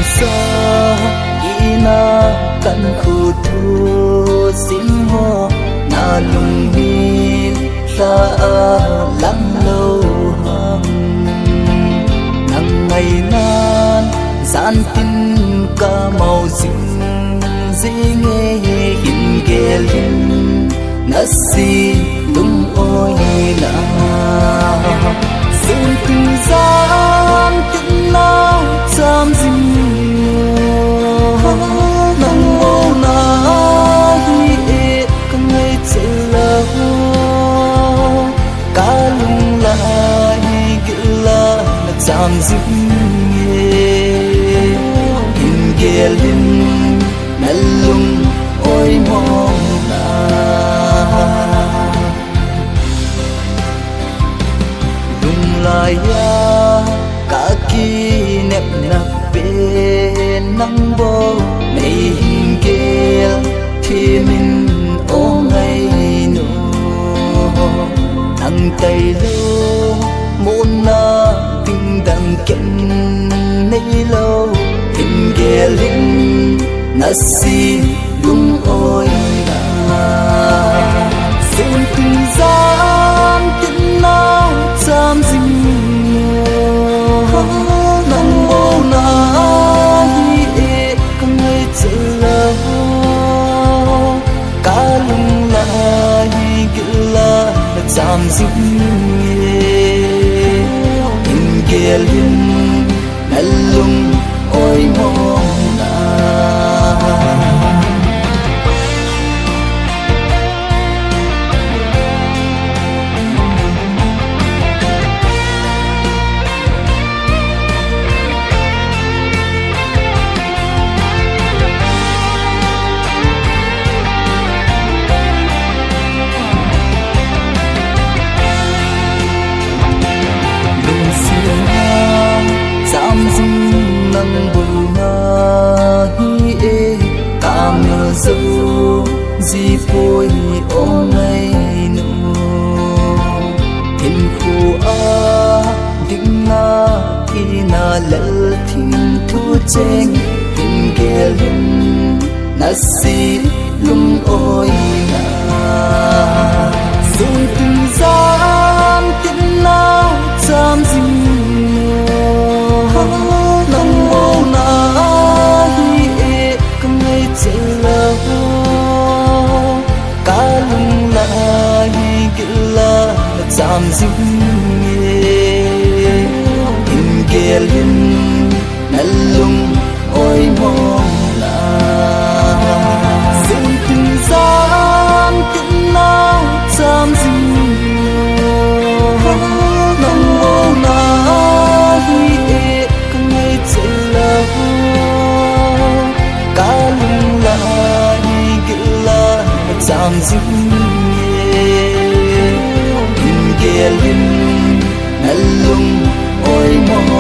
sa ina kan khu thu sim ho na lung min sa lăng lâu hằng nang ngày nan gian tin ca màu dinh dinh nghe hình ghé lên nasi tung ôi na sương tình gian tin na sam dinh nang ô na hi e căng ngay chờ lâu cả lung la hi gila na sam dinh hình ghé lên na lung ôi mong lại ya cả kia nẹp nắp bên nắng bầu này hình kia thì mình ôm ngày nụ thằng tay lâu muốn na tình đằng kenn này lâu hình kia linh nasi lung ôi xin tình gian tin na sam dinh nang mô na hi e căng ngay chờ lâu cả lung la hi gila na sam dinh hình kia linh na lung ôi mong nang bu na hi e cam mơ dâu di phôi ôm ngày nụ thiên khu a định na khi na lỡ thiên thu chênh hình ghé lên na si lung ôi na dùng tình gian tin na sam dinh nang mô na hi e căng ngay chờ lâu cả lung la hi gila na sam dinh hình ghé lên na lung ôi mong la dùng tình gian tin na sam dinh nang mô na hi e căng ngay chờ lâu cả lung la hi gila na sam dinh hình ghé lên na lung ôi mong